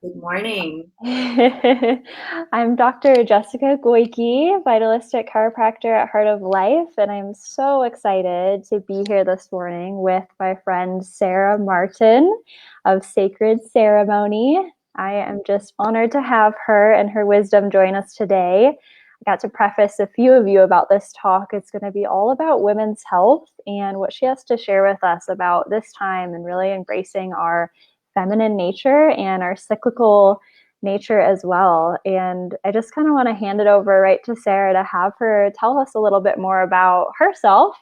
Good morning. I'm Dr. Jessica Goyke, vitalistic chiropractor at Heart of Life, and I'm so excited to be here this morning with my friend Sarah Martin of Sacred Ceremony. I am just honored to have her and her wisdom join us today. I got to preface a few of you about this talk. It's going to be all about women's health and what she has to share with us about this time and really embracing our feminine nature and our cyclical nature as well. And I just kind of want to hand it over right to Sarah to have her tell us a little bit more about herself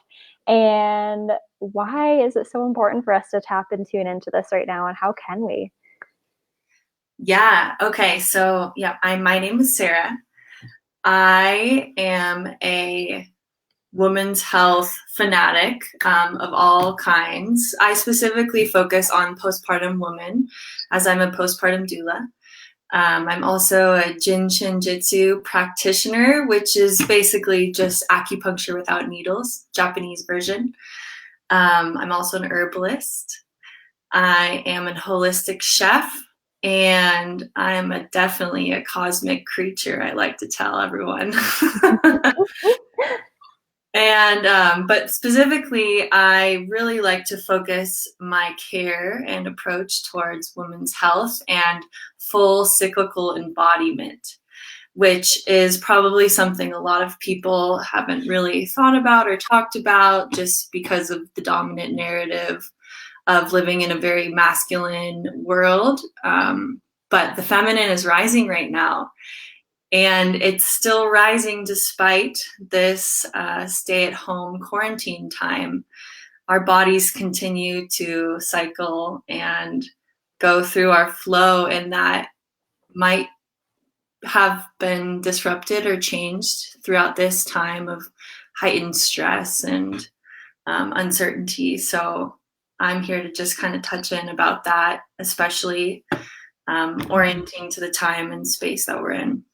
and why is it so important for us to tap and tune into this right now and how can we? Yeah, okay. My name is Sarah. I am a women's health fanatic of all kinds. I specifically focus on postpartum women as I'm a postpartum doula. I'm also a Jin Shin Jitsu practitioner, which is basically just acupuncture without needles, Japanese version. I'm also an herbalist. I am a holistic chef, and I'm definitely a cosmic creature, I like to tell everyone. But specifically, I really like to focus my care and approach towards women's health and full cyclical embodiment, which is probably something a lot of people haven't really thought about or talked about just because of the dominant narrative of living in a very masculine world. But the feminine is rising right now. And it's still rising despite this stay at home quarantine time. Our bodies continue to cycle and go through our flow, and that might have been disrupted or changed throughout this time of heightened stress and uncertainty. So I'm here to just kind of touch in about that, especially orienting to the time and space that we're in.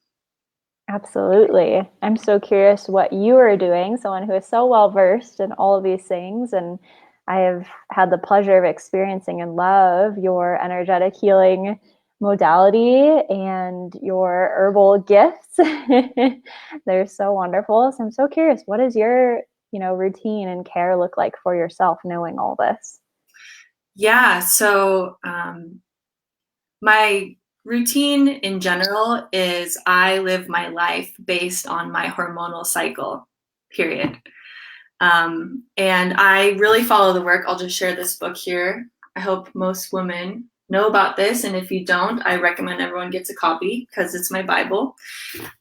Absolutely. I'm so curious what you are doing, someone who is so well versed in all of these things. And I have had the pleasure of experiencing and love your energetic healing modality and your herbal gifts. They're so wonderful. So I'm so curious, what does your, routine and care look like for yourself knowing all this? Yeah, my routine in general is I live my life based on my hormonal cycle, period. And I really follow the work. I'll just share this book here. I hope most women know about this. And if you don't, I recommend everyone gets a copy because it's my Bible.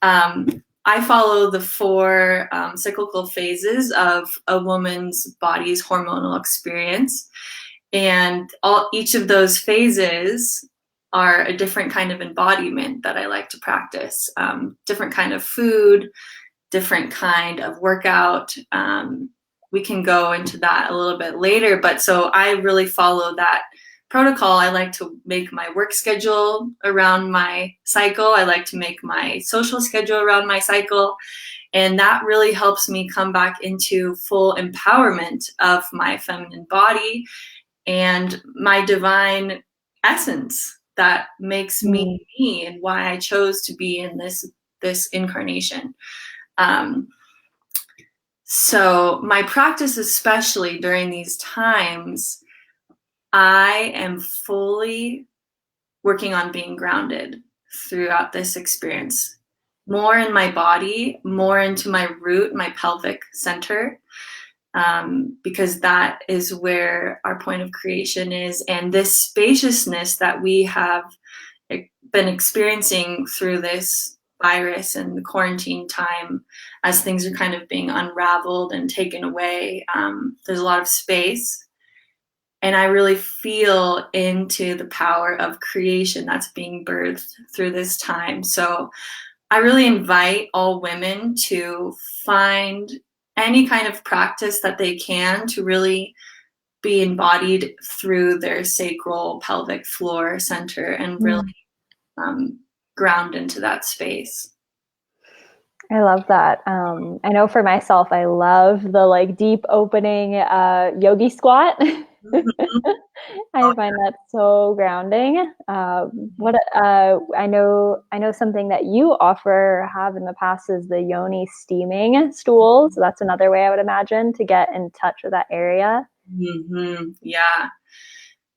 I follow the four cyclical phases of a woman's body's hormonal experience. And each of those phases are a different kind of embodiment that I like to practice. Different kind of food, different kind of workout. We can go into that a little bit later, but so I really follow that protocol. I like to make my work schedule around my cycle. I like to make my social schedule around my cycle. And that really helps me come back into full empowerment of my feminine body and my divine essence that makes me Mm. me and why I chose to be in this incarnation. Um, so my practice, especially during these times, I am fully working on being grounded throughout this experience. More in my body, more into my root, my pelvic center, because that is where our point of creation is. And this spaciousness that we have been experiencing through this virus and the quarantine time, as things are kind of being unraveled and taken away, there's a lot of space. And I really feel into the power of creation that's being birthed through this time. So I really invite all women to find any kind of practice that they can to really be embodied through their sacral pelvic floor center and really Mm. um, ground into that space. I love that. I know for myself, I love the like deep opening yogi squat. I find that so grounding. What I know something that you offer or have in the past is the yoni steaming stools. So that's another way I would imagine to get in touch with that area. Yeah.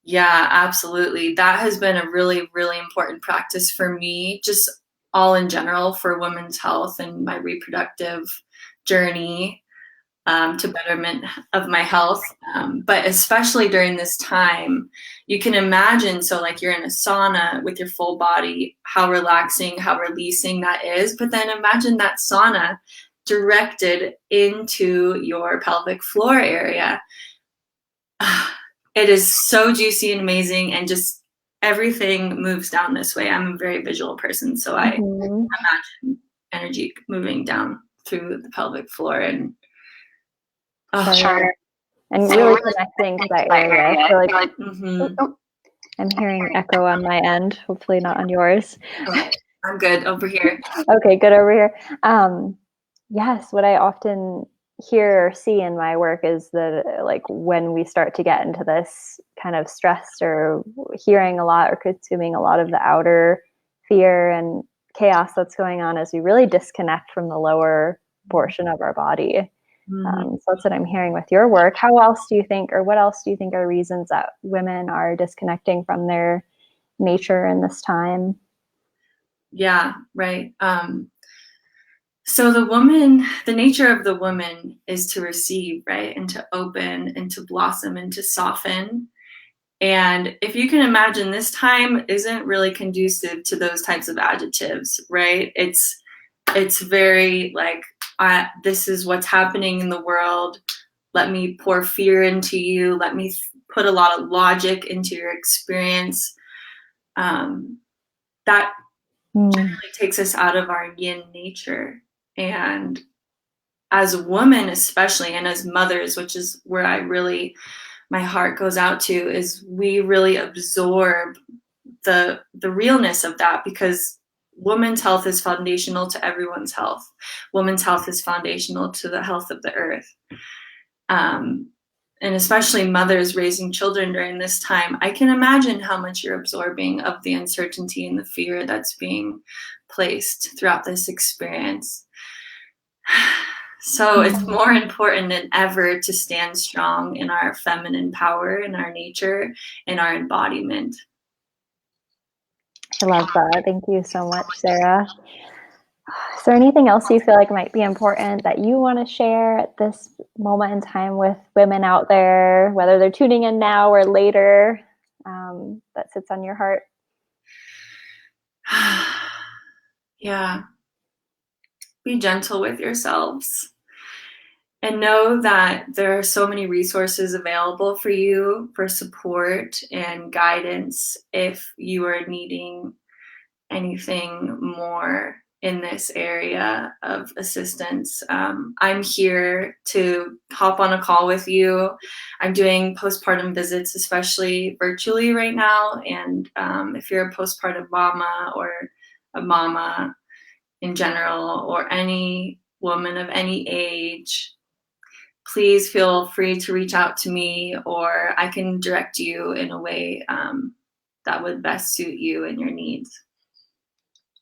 Yeah, absolutely. That has been a really, really important practice for me, just all in general for women's health and my reproductive journey, to betterment of my health. But especially during this time, you can imagine, so like you're in a sauna with your full body, how relaxing, how releasing that is. But then imagine that sauna directed into your pelvic floor area. It is so juicy and amazing, and just everything moves down this way. I'm a very visual person, so I imagine energy moving down through the pelvic floor, and Sure. And really connecting to that area. I feel like I'm hearing echo on my end, hopefully not on yours. Oh, I'm good over here. Okay, good over here. Yes, what I often hear or see in my work is that like when we start to get into this kind of stress or hearing a lot or consuming a lot of the outer fear and chaos that's going on, as we really disconnect from the lower portion of our body. So that's what I'm hearing with your work. How else do you think, or what else do you think are reasons that women are disconnecting from their nature in this time? Yeah, right. So the nature of the woman is to receive, right? And to open and to blossom and to soften. And if you can imagine, this time isn't really conducive to those types of adjectives, right? It's very like, this is what's happening in the world. Let me pour fear into you. Let me put a lot of logic into your experience. That generally takes us out of our yin nature. And as a woman, especially, and as mothers, which is where my heart goes out to, is we really absorb the realness of that, because women's health is foundational to everyone's health. Women's health is foundational to the health of the earth. And especially mothers raising children during this time, I can imagine how much you're absorbing of the uncertainty and the fear that's being placed throughout this experience. So it's more important than ever to stand strong in our feminine power, in our nature, in our embodiment. I love that. Thank you so much, Sarah. Is there anything else you feel like might be important that you want to share at this moment in time with women out there, whether they're tuning in now or later, that sits on your heart? Yeah. Be gentle with yourselves. And know that there are so many resources available for you for support and guidance if you are needing anything more in this area of assistance. I'm here to hop on a call with you. I'm doing postpartum visits, especially virtually right now. And if you're a postpartum mama or a mama in general, or any woman of any age, please feel free to reach out to me, or I can direct you in a way that would best suit you and your needs.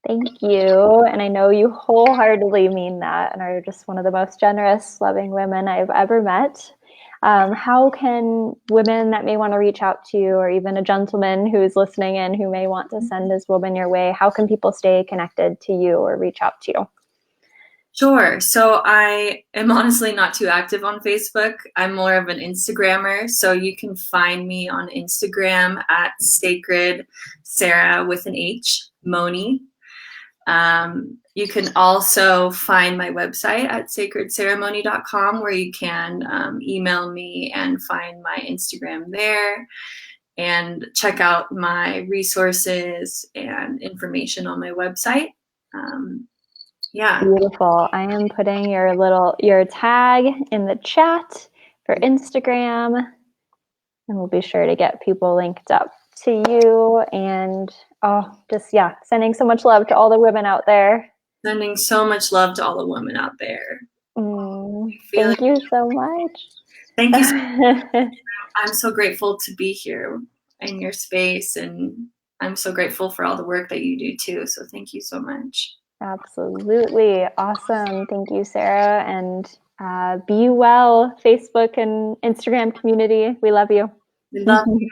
Thank you. And I know you wholeheartedly mean that and are just one of the most generous, loving women I've ever met. How can women that may want to reach out to you, or even a gentleman who's listening in who may want to send his woman your way, how can people stay connected to you or reach out to you? Sure. So I am honestly not too active on Facebook. I'm more of an Instagrammer. So you can find me on Instagram at Sacred Sarah with an H, Moni. You can also find my website at sacredceremony.com, where you can email me and find my Instagram there, and check out my resources and information on my website. Yeah. Beautiful. I am putting your tag in the chat for Instagram, and we'll be sure to get people linked up to you. And sending so much love to all the women out there. Sending so much love to all the women out there. Thank you so much. Thank you. I'm so grateful to be here in your space, and I'm so grateful for all the work that you do too. So thank you so much. Absolutely. Awesome. Thank you, Sarah. And be well, Facebook and Instagram community. We love you. We love you.